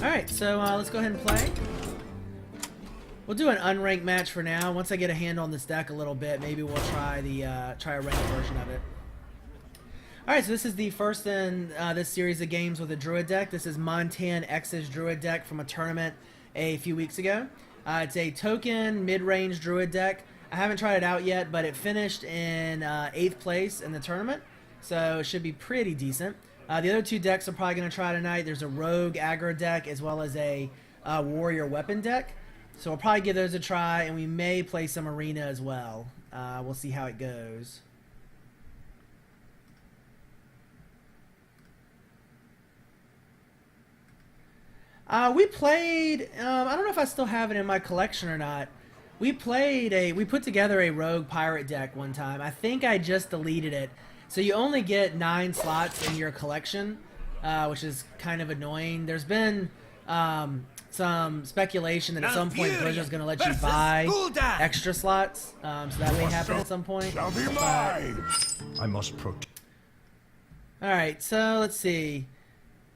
Alright, so let's go ahead and play. We'll do an unranked match for now. Once I get a handle on this deck a little bit, maybe we'll try a ranked version of it. Alright, so this is the first in this series of games with a Druid deck. This is Montan X's Druid deck from a tournament a few weeks ago. It's a token mid-range Druid deck. I haven't tried it out yet, but it finished in 8th place in the tournament, so it should be pretty decent. The other two decks I'm probably going to try tonight. There's a Rogue aggro deck as well as a Warrior weapon deck. So we'll probably give those a try, and we may play some Arena as well. We'll see how it goes. We played, I don't know if I still have it in my collection or not. We put together a Rogue Pirate deck one time. I think I just deleted it. So you only get 9 slots in your collection, which is kind of annoying. There's been some speculation that at some point Blizzard's going to let you buy extra slots, so that may happen at some point. I must protect. Alright, so let's see.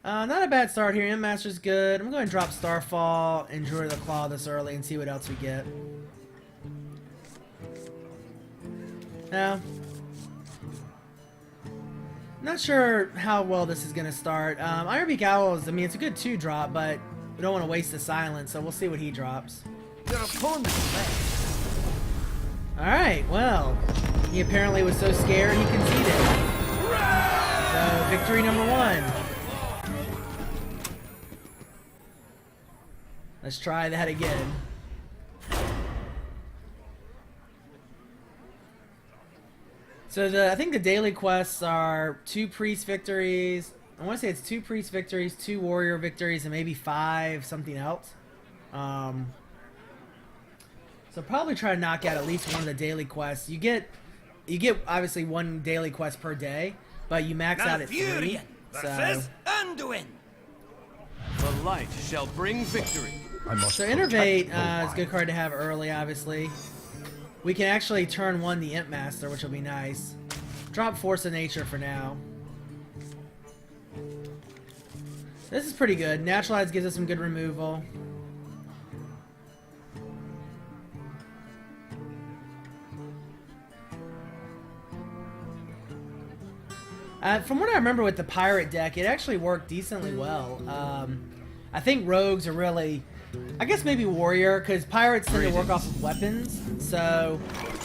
Not a bad start here. Master's good. I'm going to drop Starfall and Druid of the Claw this early and see what else we get. Now, not sure how well this is going to start. Ironbeak Owls, I mean, it's a good 2-drop, but we don't want to waste the silence, so we'll see what he drops. Alright, well, he apparently was so scared he conceded. So, victory number 1. Let's try that again. So I think the daily quests are 2 priest victories. I want to say it's 2 priest victories, 2 warrior victories, and maybe 5 something else. So probably try to knock out at least one of the daily quests. You get obviously 1 daily quest per day, but you max out at 3. So the light shall bring victory. So Innervate is a good card to have early, obviously. We can actually turn 1 the Imp Master, which will be nice. Drop Force of Nature for now. This is pretty good. Naturalize gives us some good removal. From what I remember with the Pirate deck, it actually worked decently well. I think Rogues are really... I guess maybe Warrior, because Pirates tend to work off of weapons. So,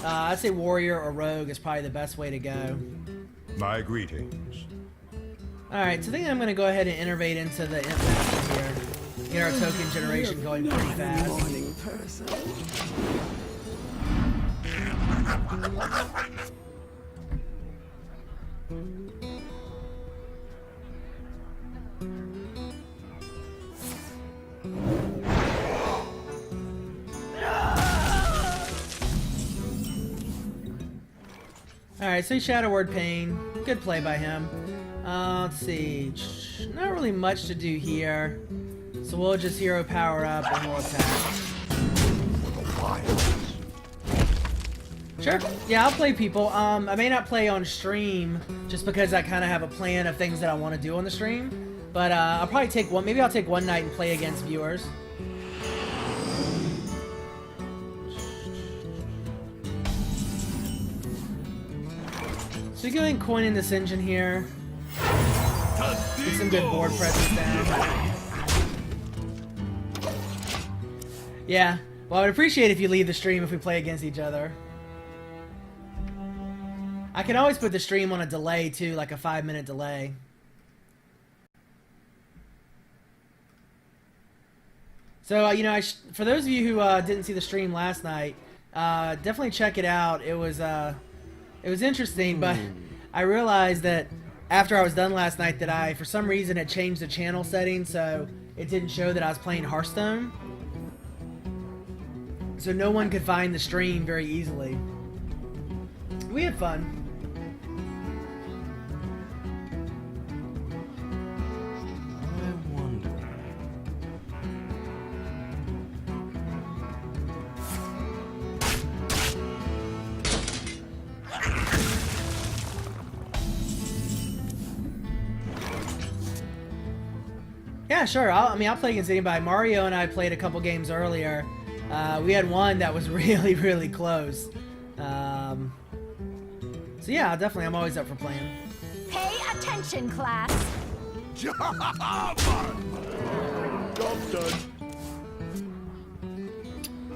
I'd say Warrior or Rogue is probably the best way to go. My greetings. Alright, so I think I'm going to go ahead and innervate into the Imp Master here. Get our token generation going pretty fast. Alright, so Shadow Word Pain. Good play by him. Let's see. Not really much to do here. So we'll just hero power up and we'll attack. Sure. Yeah, I'll play people. I may not play on stream just because I kind of have a plan of things that I want to do on the stream. But I'll probably take one. Maybe I'll take one night and play against viewers. So we go ahead and coin in this engine here. Get some good board presence down. Yeah. Well, I would appreciate if you leave the stream if we play against each other. I can always put the stream on a delay too, like a 5-minute delay. So, you know, for those of you who didn't see the stream last night, definitely check it out. It was interesting, but I realized that after I was done last night that I, for some reason, had changed the channel setting, so it didn't show that I was playing Hearthstone. So no one could find the stream very easily. We had fun. Yeah, Yeah, sure. I mean, I'll play against anybody. Mario and I played a couple games earlier. We had one that was really, really close. So yeah, definitely, I'm always up for playing. Pay attention, class. Job done.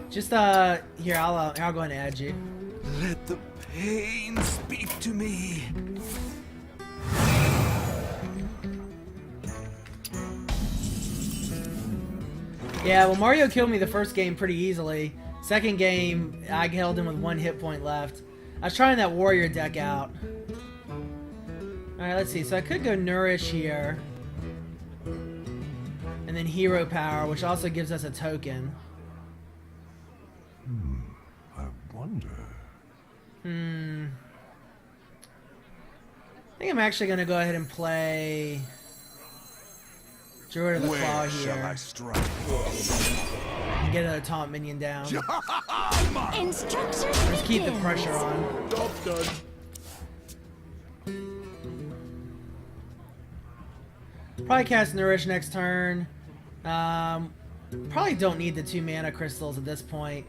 Just here, I'll go ahead and add you. Let the pain speak to me. Yeah, well, Mario killed me the first game pretty easily. Second game, I held him with 1 hit point left. I was trying that warrior deck out. Alright, let's see. So I could go Nourish here. And then Hero Power, which also gives us a token. I wonder. I think I'm actually going to go ahead and play Druid of the Claw Where shall I here. strike? And get another taunt minion down. Instructions Just keep the begin. pressure on. Job done. Probably cast Nourish next turn. Probably don't need the 2 mana crystals at this point.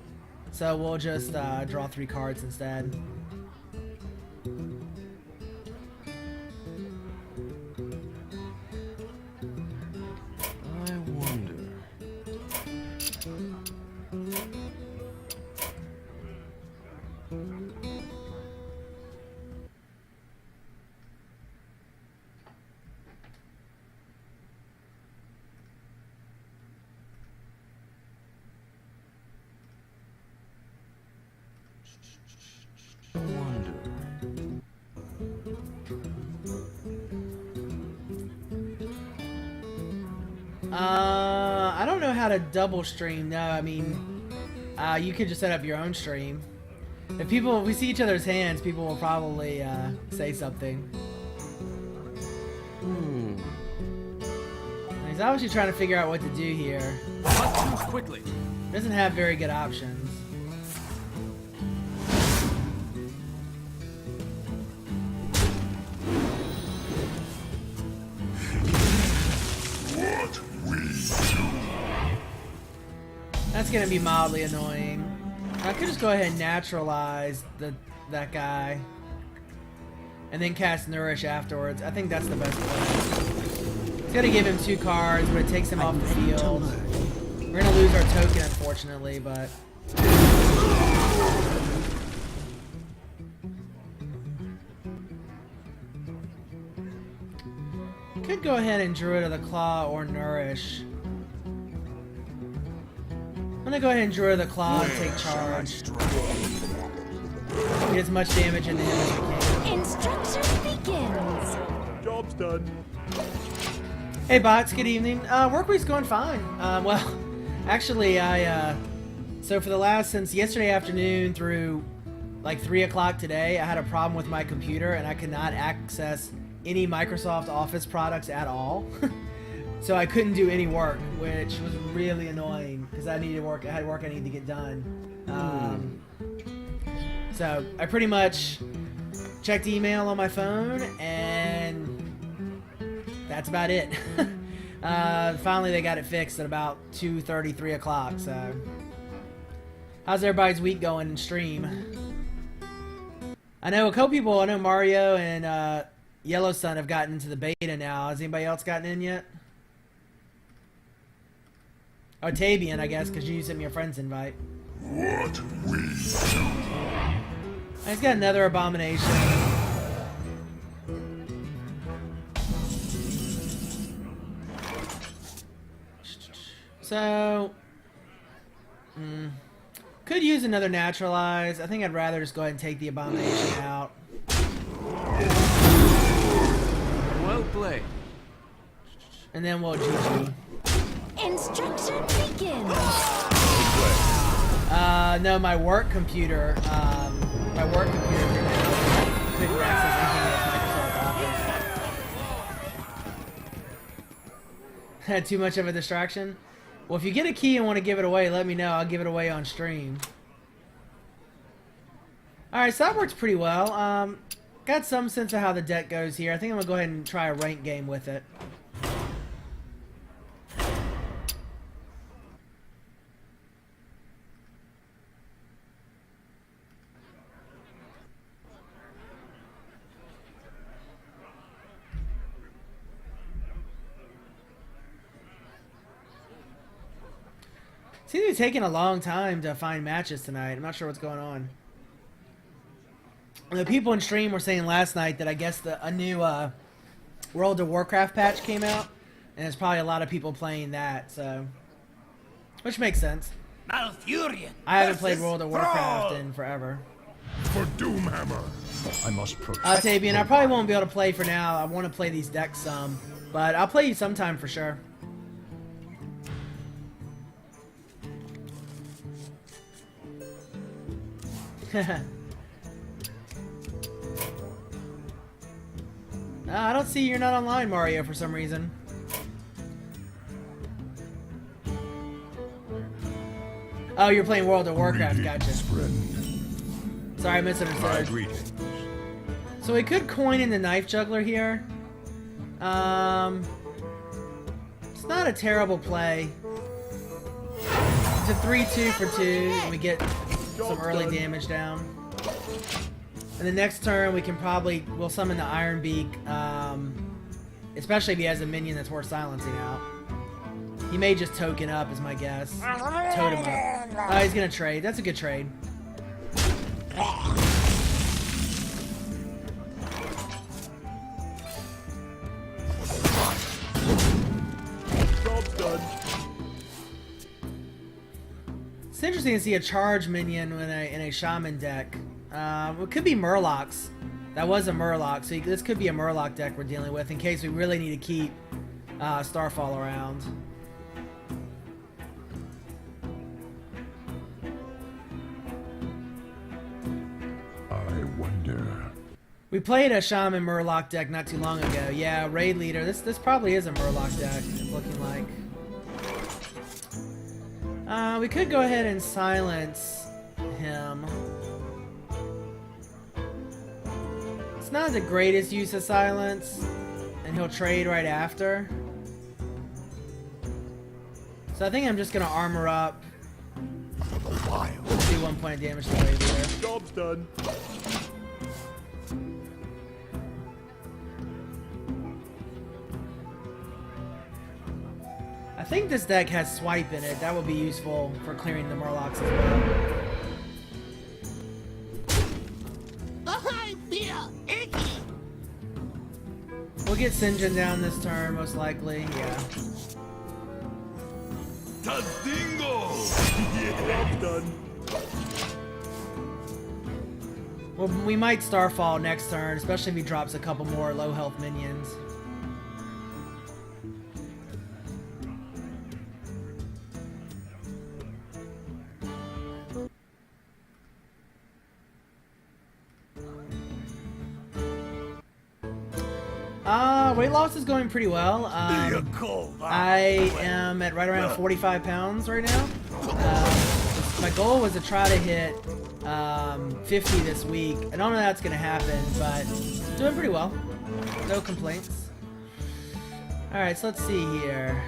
So we'll just draw 3 cards instead. I wonder. I don't know how to double stream. No, I mean, you could just set up your own stream. If we see each other's hands, people will probably say something. He's obviously trying to figure out what to do here. Not too quickly. Doesn't have very good options. That's gonna be mildly annoying. I could just go ahead and naturalize that guy, and then cast Nourish afterwards. I think that's the best way. It's gonna give him 2 cards, but it takes him off the field. We're gonna lose our token, unfortunately, but. Could go ahead and Druid of the Claw or Nourish. I'm gonna go ahead and Druid of the Claw and take charge. Get as much damage into him as we can. Instruction begins. Job's done. Hey bots, good evening. Work week's going fine. Well, actually, so for the last, since yesterday afternoon through like 3 o'clock today, I had a problem with my computer and I could not access any Microsoft Office products at all. So I couldn't do any work, which was really annoying because I needed work. I had work I needed to get done. So I pretty much checked email on my phone, and that's about it. Finally, they got it fixed at about 2:30, 3 o'clock. So, how's everybody's week going in stream? I know a couple people. I know Mario and Yellowstone have gotten into the beta now. Has anybody else gotten in yet? Oh, Tabian, I guess, because you sent me a friend's invite. What we do. He's got another abomination. So, could use another naturalize. I think I'd rather just go ahead and take the abomination out. Well played. And then we'll GG. Instruction begins. No, my work computer, couldn't access anything with Microsoft Office. Had too much of a distraction? Well, if you get a key and want to give it away, let me know. I'll give it away on stream. Alright, so that works pretty well. Got some sense of how the deck goes here. I think I'm going to go ahead and try a rank game with it. Seems to be taking a long time to find matches tonight. I'm not sure what's going on. The people in stream were saying last night that I guess a new World of Warcraft patch came out, and there's probably a lot of people playing that, so which makes sense. Malfurion. I haven't played World of Warcraft in forever. For Doomhammer, I must protect. Tabian, I probably won't be able to play for now. I want to play these decks some, but I'll play you sometime for sure. I don't see you're not online, Mario, for some reason. Oh, you're playing World of Warcraft, gotcha. Friend. Sorry, I My misunderstood. greetings. So we could coin in the Knife Juggler here. It's not a terrible play. It's a 3-2 for 2, and we get some early damage down. And the next turn we can we'll summon the Iron Beak, especially if he has a minion that's worth silencing out. He may just token up is my guess. Totem up. Oh, he's gonna trade. That's a good trade. Job's done. It's interesting to see a charge minion in a shaman deck. It could be Murlocs. That was a Murloc, so this could be a Murloc deck we're dealing with in case we really need to keep Starfall around. I wonder. We played a Shaman Murloc deck not too long ago. Yeah, Raid Leader. This probably is a Murloc deck, it's looking like. We could go ahead and silence him. It's not the greatest use of silence, and he'll trade right after. So I think I'm just gonna armor up. Do 1 point of damage to Raid Leader. Job's done. I think this deck has Swipe in it. That would be useful for clearing the Murlocs as well. I feel icky. We'll get Sinjin down this turn, most likely. Yeah. Tadingo. Job's done. Well, we might Starfall next turn, especially if he drops a couple more low health minions. Weight loss is going pretty well. I am at right around 45 pounds right now. My goal was to try to hit 50 this week. I don't know if that's going to happen, but doing pretty well. No complaints. Alright, so let's see here.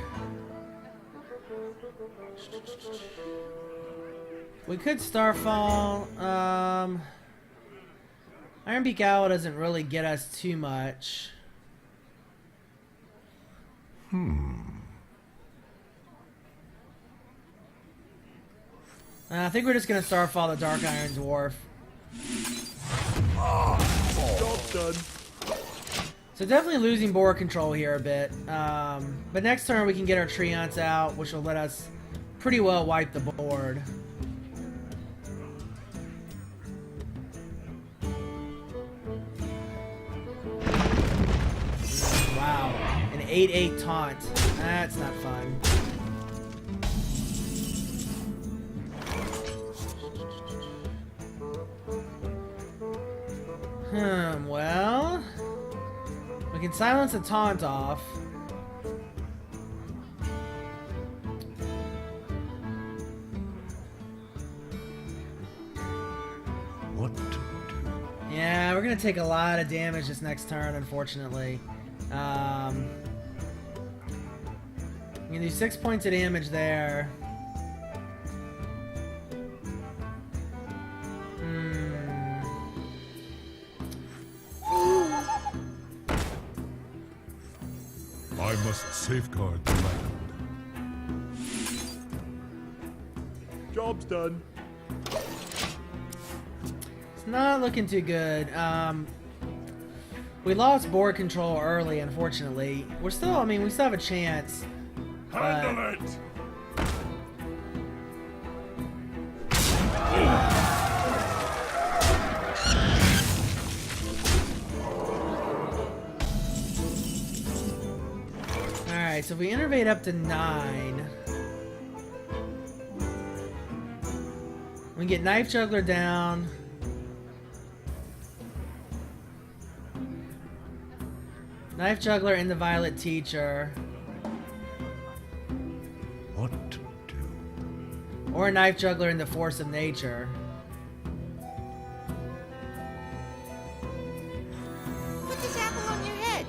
We could Starfall. Iron Beak Owl doesn't really get us too much. I think we're just gonna Starfall the Dark Iron Dwarf. Job's done. So definitely losing board control here a bit. But next turn we can get our Treants out, which will let us pretty well wipe the board. Wow, an 8/8 taunt. That's not fun. Well, we can silence the taunt off. What to do? Yeah, we're gonna take a lot of damage this next turn, unfortunately. We can do 6 points of damage there. I must safeguard the land. Job's done. It's not looking too good. We lost board control early, unfortunately. We're still, I mean, we still have a chance. Handle it! Alright, so if we innervate up to 9, we can get Knife Juggler down. Knife Juggler and the Violet Teacher. What to do? Or a Knife Juggler in the Force of Nature. Put this apple on your head.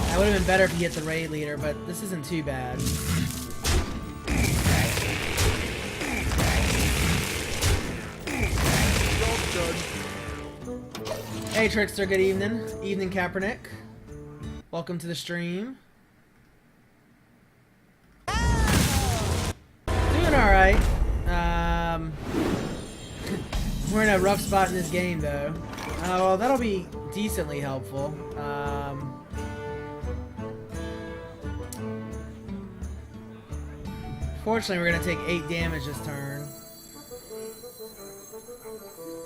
That would have been better if you hit the raid leader, but this isn't too bad. Hey Trickster, good evening. Evening Kaepernick. Welcome to the stream. Doing alright. We're in a rough spot in this game though. Well, that'll be decently helpful. Fortunately, we're gonna take 8 damage this turn.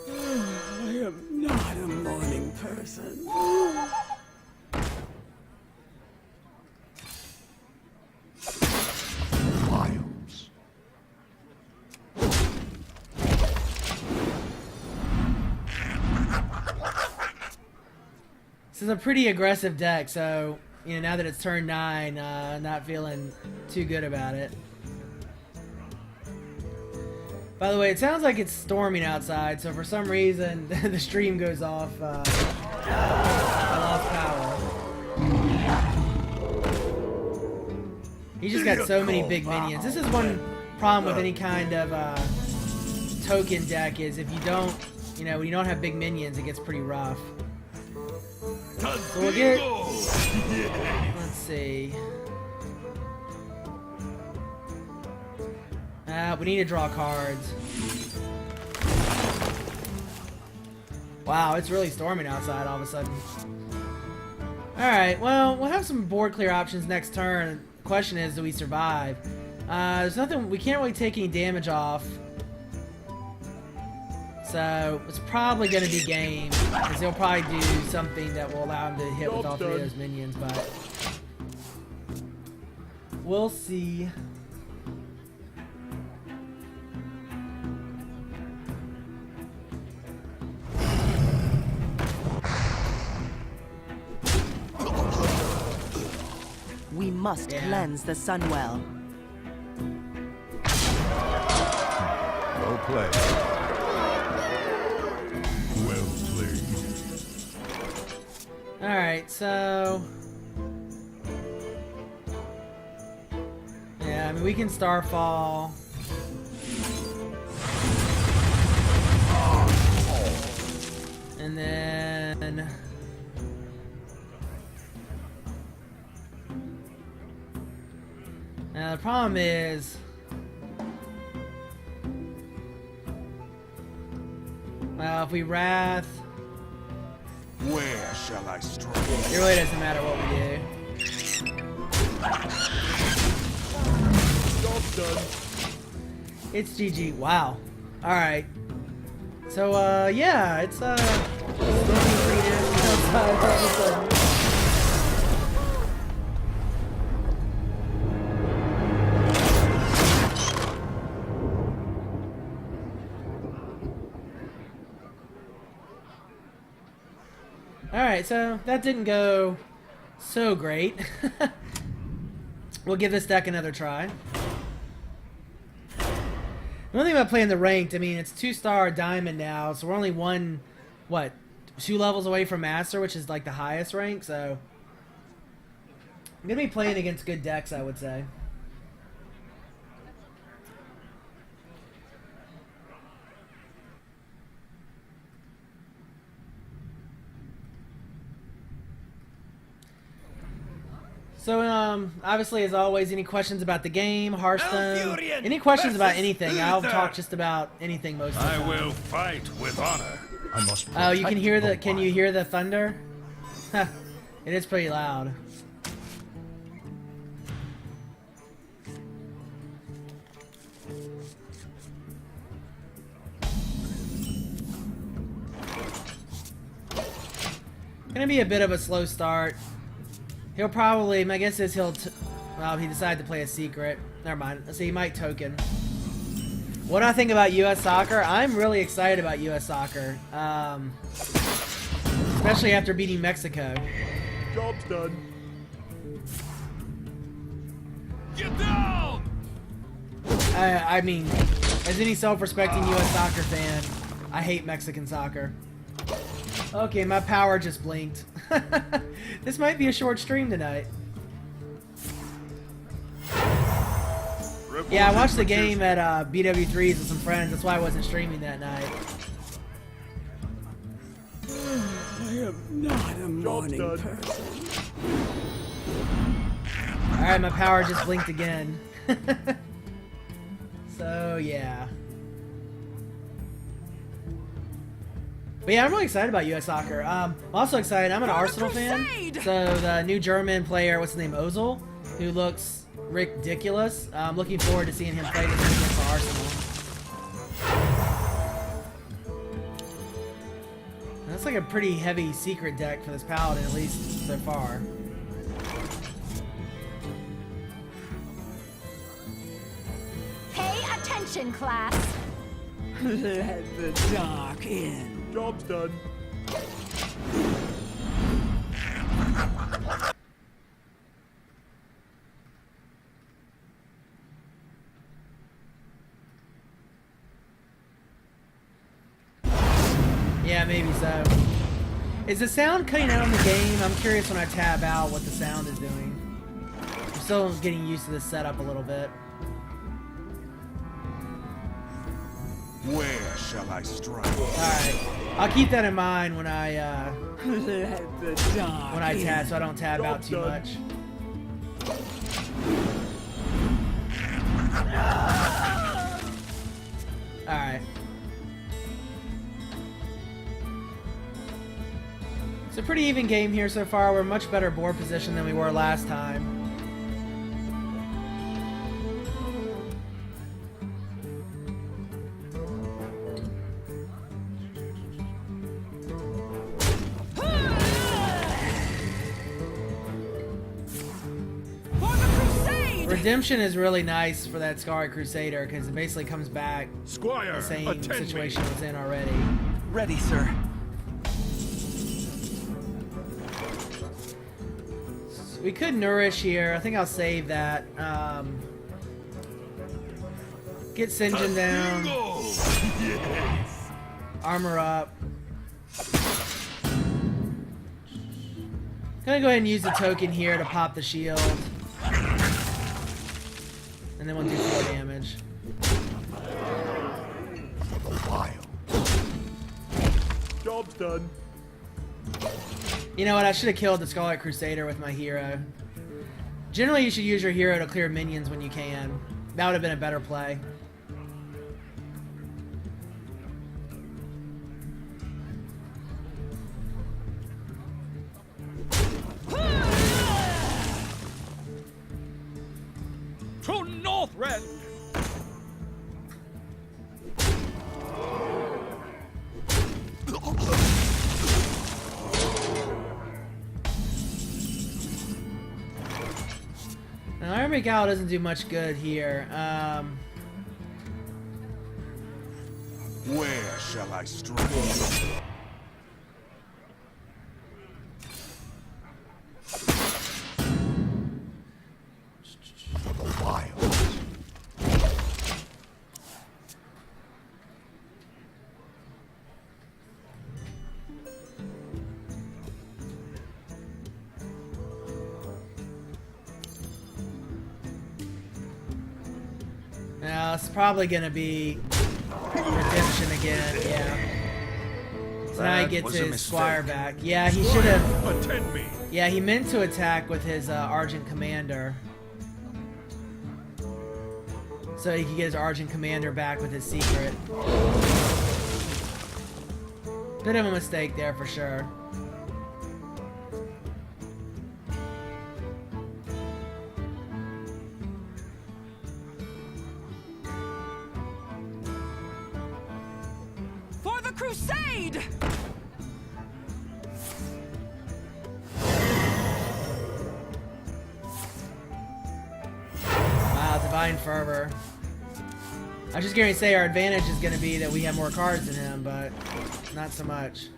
I am not a morning person. Miles. This is a pretty aggressive deck, so you know now that it's turn 9, not feeling too good about it. By the way, it sounds like it's storming outside, so for some reason the stream goes off. I lost power. He just got so many big minions. This is one problem with any kind of token deck is if you don't, you know, when you don't have big minions, it gets pretty rough. So we'll get. Let's see. We need to draw cards. Wow, it's really storming outside all of a sudden. Alright, well, we'll have some board clear options next turn. The question is, do we survive? There's nothing, we can't really take any damage off. So, it's probably going to be game. Because he'll probably do something that will allow him to hit with all 3 of those minions, but we'll see. We must cleanse the Sunwell. Well played. Well played. Alright, so yeah, I mean we can Starfall. And then now the problem is well, if we Wrath, Where shall I strike? it really doesn't matter what we do. Job's done. It's GG. Wow. Alright. So, yeah, it's, still being pretty nasty outside all of a sudden. Alright, so that didn't go so great. We'll give this deck another try. The only thing about playing the ranked, I mean, it's 2-star diamond now, so we're only 2 levels away from master, which is like the highest rank, so I'm gonna be playing against good decks, I would say. So, obviously, as always, any questions about the game, Hearthstone, Elfurian any questions about versus anything, I'll Uther. talk just about anything most of the I time. will fight with honor. I must. Oh, you can protect hear the, wild. can you hear the thunder? Huh, it is pretty loud. Gonna be a bit of a slow start. He'll probably, my guess is well, he decided to play a secret. Never mind. Let's see, he might token. What do I think about U.S. soccer? I'm really excited about U.S. soccer. Especially after beating Mexico. Job's done. Get down! I mean, as any self-respecting U.S. soccer fan, I hate Mexican soccer. Okay, my power just blinked. This might be a short stream tonight. Yeah, I watched the game at BW3s with some friends. That's why I wasn't streaming that night. I am not a morning done. person. Alright, my power just blinked again. So, yeah. But yeah, I'm really excited about U.S. soccer. I'm also excited. I'm an Arsenal fan. So the new German player, what's his name, Ozil, who looks ridiculous. I'm looking forward to seeing him play this weekend for Arsenal. And that's like a pretty heavy secret deck for this Paladin, at least so far. Pay attention, class. Let the dark in. Job's done. Yeah, maybe so. Is the sound cutting out on the game? I'm curious when I tab out what the sound is doing. I'm still getting used to this setup a little bit. Where shall I strike? Alright. I'll keep that in mind when I Let the dark in. tab, so I don't tab out too much. Alright. It's a pretty even game here so far. We're much better board position than we were last time. For the crusade! Redemption is really nice for that Scarlet Crusader because it basically comes back Squire, the same attend situation me. it was in already. Ready, sir. We could nourish here. I think I'll save that. Get Sinjin down. Yes. Armor up. Gonna go ahead and use the token here to pop the shield. And then we'll do 4 damage. Wild. Job's done. You know what? I should have killed the Scarlet Crusader with my hero. Generally, you should use your hero to clear minions when you can. That would have been a better play. To Northrend! Now, Iron McGowl doesn't do much good here. Where shall I strike? Wild. Now, it's probably gonna be Redemption again, yeah. So now he That gets was a his mistake. squire back. Yeah, he should have. Attend me. Yeah, he meant to attack with his Argent Commander. So he could get his Argent Commander back with his secret. Bit of a mistake there for sure. For the crusade! Wow, Divine Fervor. I was just going to say our advantage is going to be that we have more cards than him, but not so much.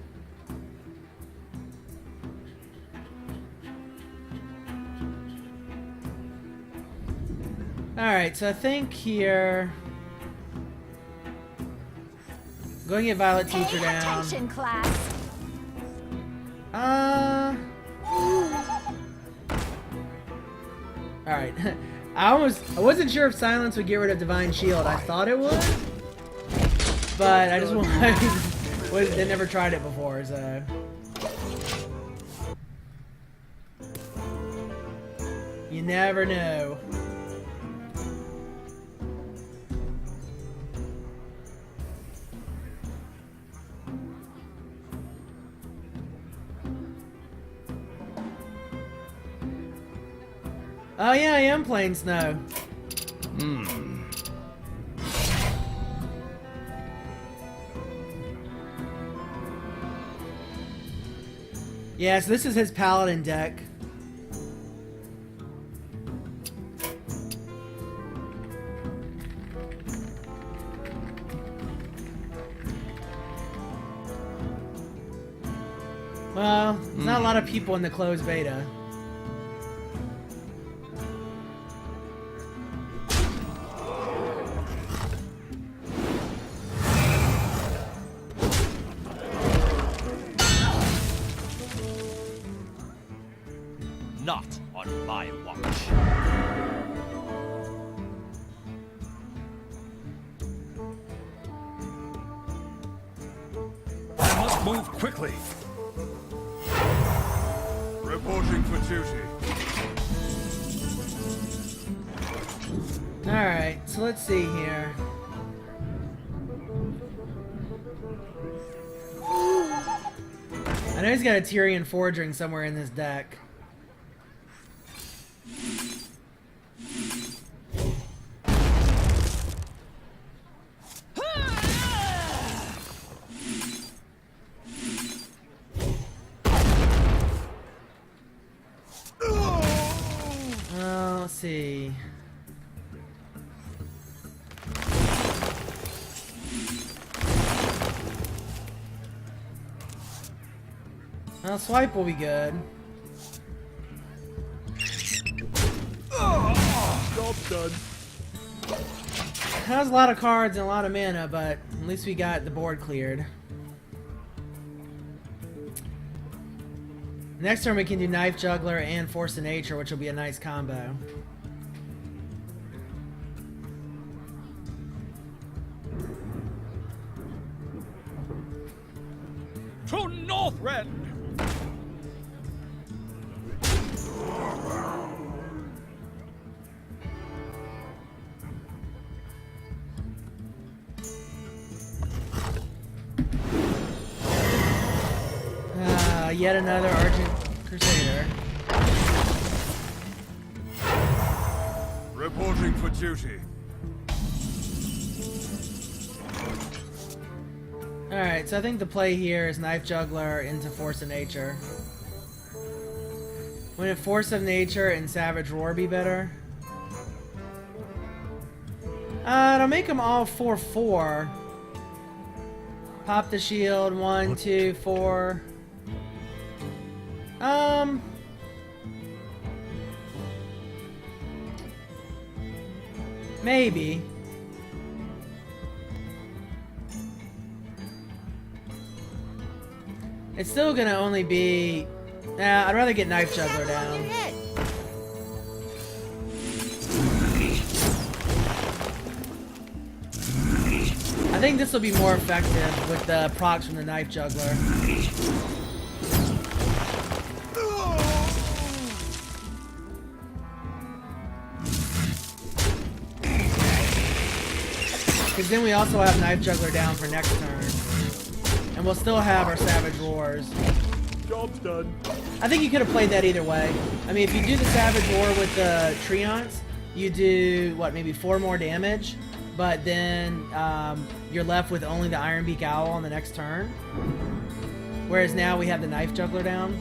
Alright, so I think here... Going to get Violet Teacher Pay down. attention, class. Alright. I wasn't sure if Silence would get rid of Divine Shield. I thought it would. But I just I never tried it before, so. You never know. Oh yeah, I am playing Snow. Yeah, so this is his Paladin deck. Well, there's not a lot of people in the closed beta. Not on my watch. I must move quickly. Reporting for duty. Alright, so let's see here. I know he's got a Tyrian Forging somewhere in this deck. Let's see. Well, swipe will be good. Job done. Has a lot of cards and a lot of mana, but at least we got the board cleared. Next turn we can do Knife Juggler and Force of Nature, which will be a nice combo. To Northrend! Yet another Argent Crusader. Reporting for duty. Alright, so I think the play here is Knife Juggler into Force of Nature. Wouldn't Force of Nature and Savage Roar be better? It'll make them all 4/4. Pop the shield, 1, 2, 4. Maybe. It's still gonna only be... I'd rather get Knife Juggler down. I think this will be more effective with the procs from the Knife Juggler. Because then we also have Knife Juggler down for next turn. And we'll still have our Savage Roars. Job's done. I think you could have played that either way. I mean, if you do the Savage Roar with the Treants, you do, what, maybe 4 more damage, but then you're left with only the Ironbeak Owl on the next turn. Whereas now we have the Knife Juggler down,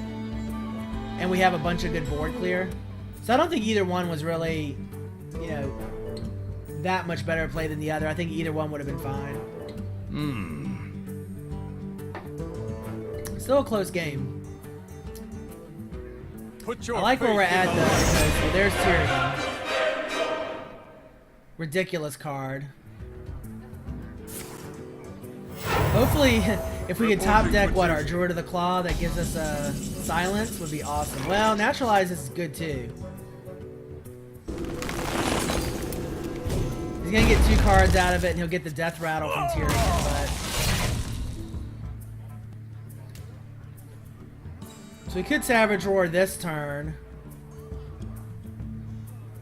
and we have a bunch of good board clear. So I don't think either one was really, you know, that much better play than the other. I think either one would have been fine. Still a close game. Put your I like where we're faith at in though, the because well, there's Tyrion. Ridiculous card. Hopefully, if we could top deck what, our Druid of the Claw that gives us a silence would be awesome. Well, Naturalize is good too. He's gonna get 2 cards out of it and he'll get the Death Rattle from Tyrion, but... So we could Savage Roar this turn.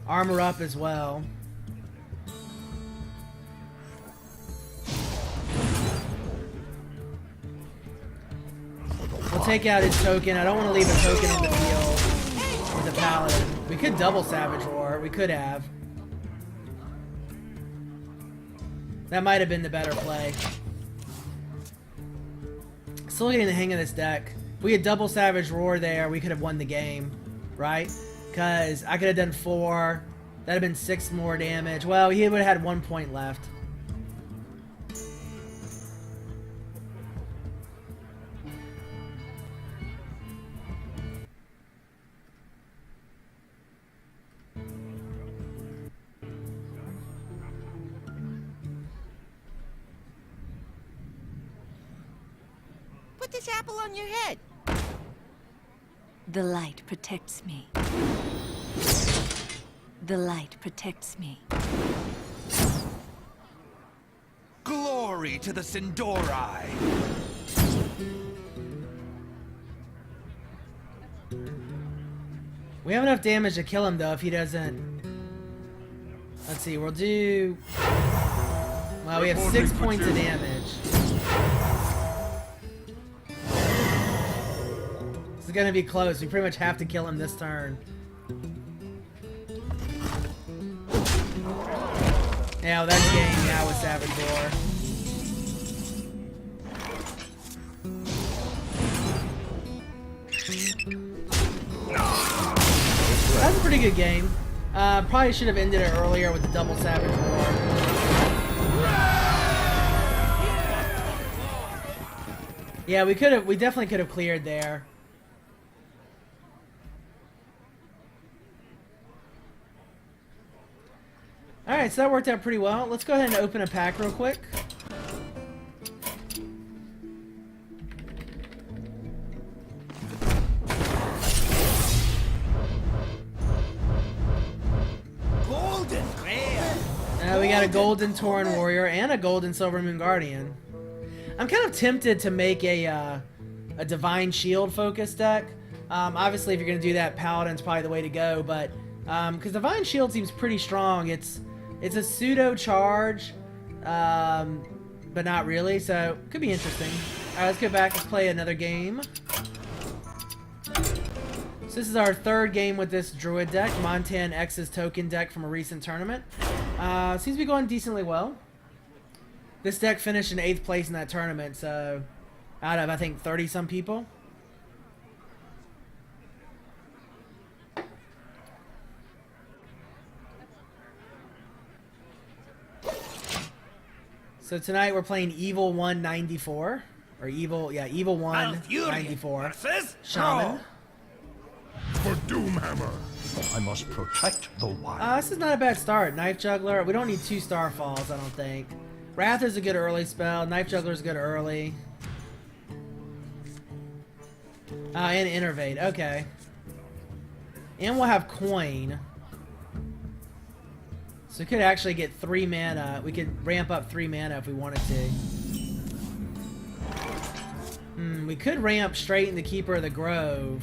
Armor up as well. We'll take out his token. I don't want to leave a token on the field with the Paladin. We could double Savage Roar. We could have. That might have been the better play. Still getting the hang of this deck. If we had double Savage Roar there, we could have won the game, right? Because I could have done 4. That'd have been 6 more damage. Well, he would have had 1 point left. Put this apple on your head. The light protects me. The light protects me. Glory to the Sindori! We have enough damage to kill him, though, if he doesn't... Let's see, we'll do... Well, we have 6 points of damage. This is gonna be close. We pretty much have to kill him this turn. Yeah, well, that's game now with Savage Roar. That's a pretty good game. Probably should have ended it earlier with the double Savage Roar. Yeah, we definitely could have cleared there. Alright, so that worked out pretty well. Let's go ahead and open a pack real quick. Golden rare! We got a Golden Tauren Warrior and a Golden Silver Moon Guardian. I'm kind of tempted to make a Divine Shield focus deck. Obviously, if you're going to do that, Paladin's probably the way to go, but because Divine Shield seems pretty strong. It's a pseudo charge, but not really, so could be interesting. Alright, let's go back. Let's play another game. So this is our 3rd game with this Druid deck, Montan X's token deck from a recent tournament. Seems to be going decently well. This deck finished in 8th place in that tournament, so out of, I think, 30-some people. So tonight we're playing Evil 194. Or Evil, yeah, Evil 194. Shaman. For Doomhammer. I must protect the wild. This is not a bad start. Knife Juggler. We don't need 2 Starfalls, I don't think. Wrath is a good early spell. Knife Juggler is good early. And Innervate. Okay. And we'll have Coin. So we could actually get 3 mana. We could ramp up 3 mana if we wanted to. We could ramp straight into Keeper of the Grove.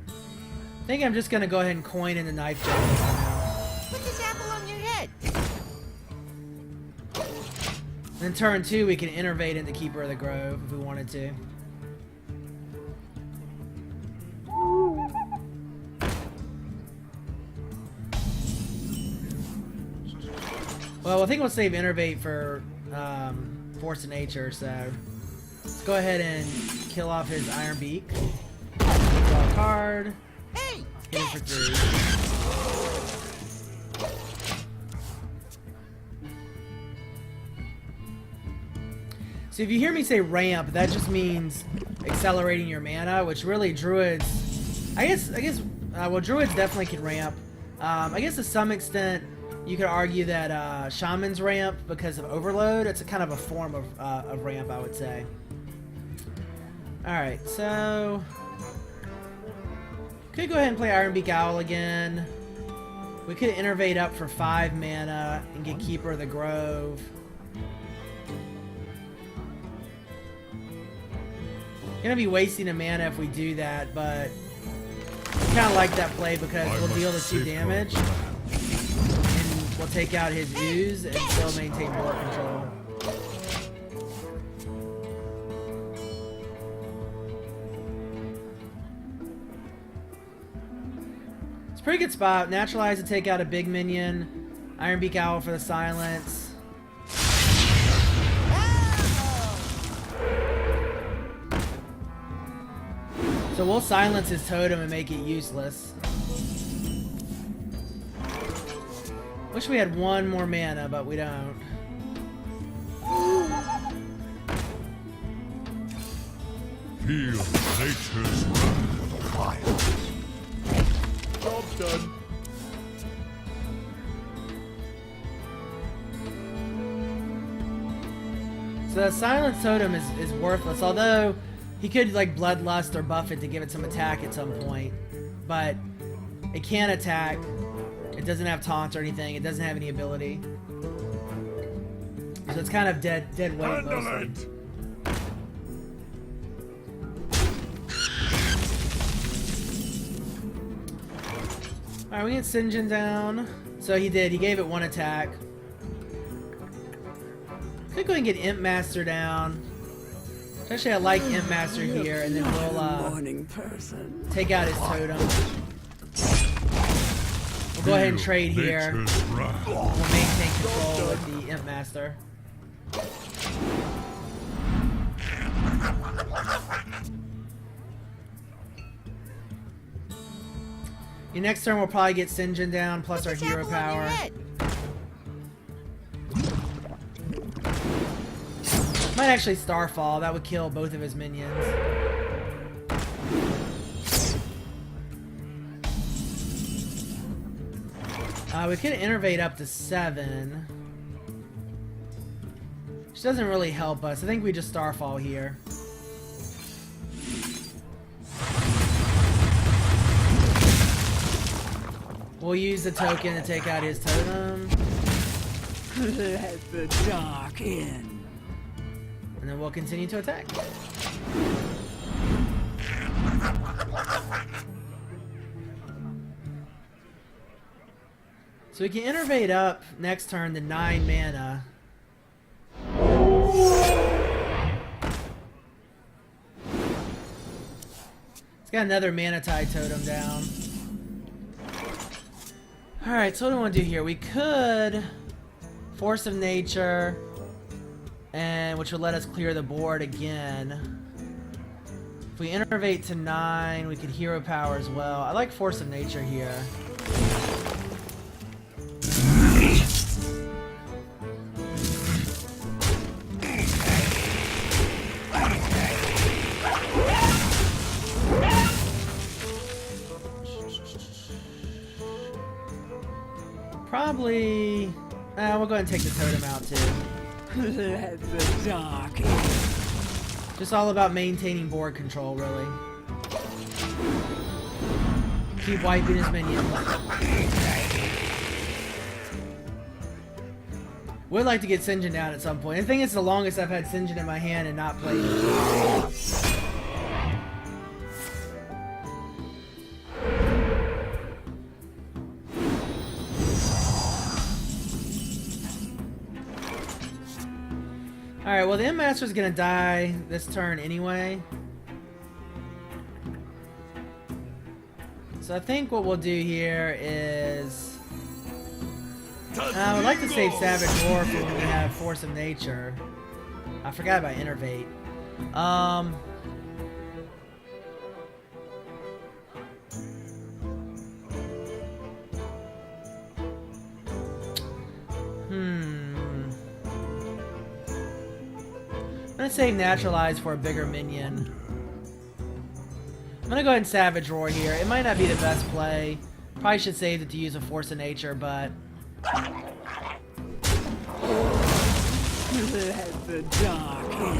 I think I'm just gonna go ahead and coin in the Knife Jacket for now. Put this apple on your head. Then turn 2, we can innervate into Keeper of the Grove if we wanted to. Well, I think we'll save Innervate for Force of Nature, so let's go ahead and kill off his Iron Beak. Draw a card. Hey, Hit him for 3. So if you hear me say ramp, that just means accelerating your mana, which really Druids, well, Druids definitely can ramp. I guess to some extent, you could argue that Shamans ramp because of Overload. It's a kind of a form of ramp, I would say. Alright, so could go ahead and play Ironbeak Owl again. We could innervate up for 5 mana and get Keeper of the Grove. Gonna be wasting a mana if we do that, but I kind of like that play because we'll deal the 2 damage and we'll take out his ooze and still maintain board control. It's a pretty good spot. Naturalize to take out a big minion. Ironbeak Owl for the silence. So we'll silence his totem and make it useless. Wish we had 1 more mana, but we don't. Feel nature's wrath with violence. Job done. So the silence totem is worthless, although he could like Bloodlust or buff it to give it some attack at some point. But it can't attack. It doesn't have taunts or anything. It doesn't have any ability. So it's kind of dead weight mostly. Alright, we get Sinjin down. So he did. He gave it 1 attack. Could go and get Imp Master down. Actually, I like Imp Master here, and then we'll Morning person. take out his totem. We'll go ahead and trade here. Nature's wrath. We'll maintain control with the Imp Master. Your next turn we'll probably get Sinjin down, plus our Put this hero apple on your power. head. Might actually Starfall, that would kill both of his minions. We could innervate up to 7. Which doesn't really help us. I think we just Starfall here. We'll use the token to take out his totem. Let the dark in. And then we'll continue to attack. So we can innervate up next turn to 9 mana. It's got another Mana Tide totem down. Alright, so what do we want to do here? We could Force of Nature, and which would let us clear the board again. If we innervate to 9, we could hero power as well. I like Force of Nature here. Probably... we'll go ahead and take the totem out too. Let the dark in. Just all about maintaining board control, really. keep wiping his minions. Would like to get Sinjin down at some point. I think it's the longest I've had Sinjin in my hand and not played it. Alright, well the Imp Master's gonna die this turn anyway. So I think what we'll do here is... I would like to save Savage Roar for when we have Force of Nature. I forgot about Innervate. I'm gonna save Naturalize for a bigger minion. I'm gonna go ahead and Savage Roar here. It might not be the best play. Probably should save it to use a Force of Nature, but... Let the dark in.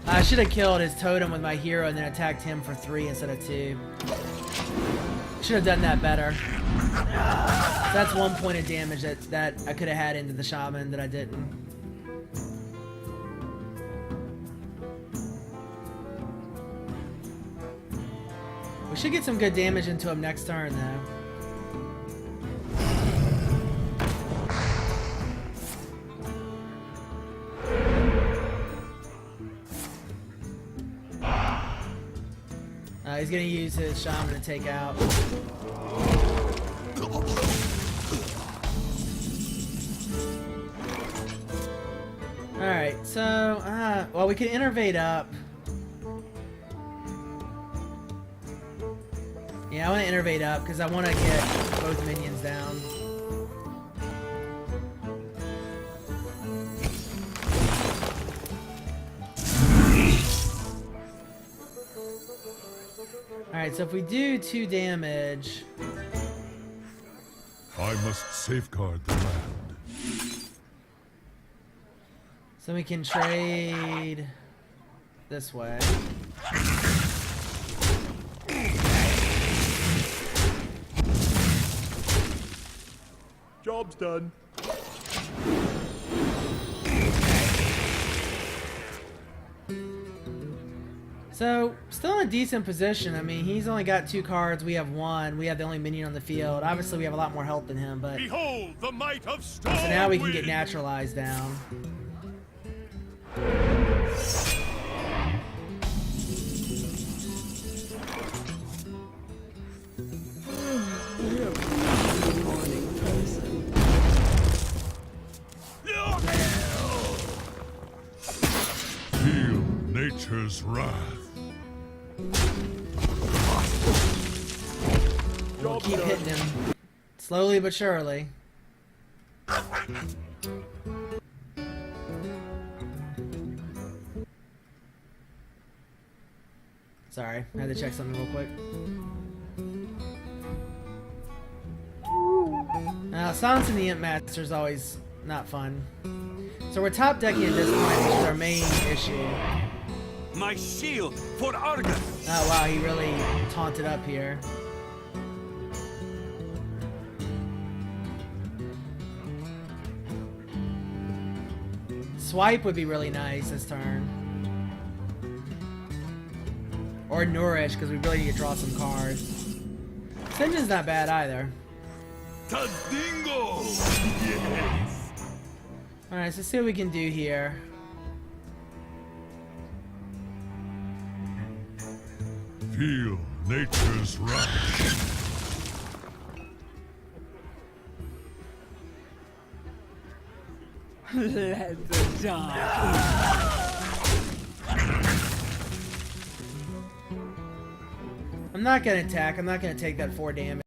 I should have killed his totem with my hero and then attacked him for 3 instead of 2. Should have done that better. So that's 1 point of damage that I could have had into the shaman that I didn't. We should get some good damage into him next turn, though. He's gonna use his shaman to take out. Alright, so, well, we can Innervate up. Yeah, I want to Innervate up because I want to get both minions down. Alright, so if we do 2 damage... I must safeguard the land. So we can trade this way. Job's done. So, still in a decent position. I mean, he's only got 2 cards. We have 1. We have the only minion on the field. Obviously, we have a lot more health than him, but... Behold the might of Storm. So now we can get Naturalized down. Feel nature's wrath. We'll keep hitting him. Slowly but surely. Sorry, I had to check something real quick. Now, silencing the Imp Master is always not fun. So we're top decking at this point, which is our main issue. My shield for Argus. Oh wow, he really taunted up here. Swipe would be really nice this turn. Or Nourish, because we really need to draw some cards. Sinjin's not bad either. Tadingo! Yes. Alright, so let's see what we can do here. Feel nature's wrath. Let the dark in. I'm not gonna attack. I'm not gonna take that 4 damage.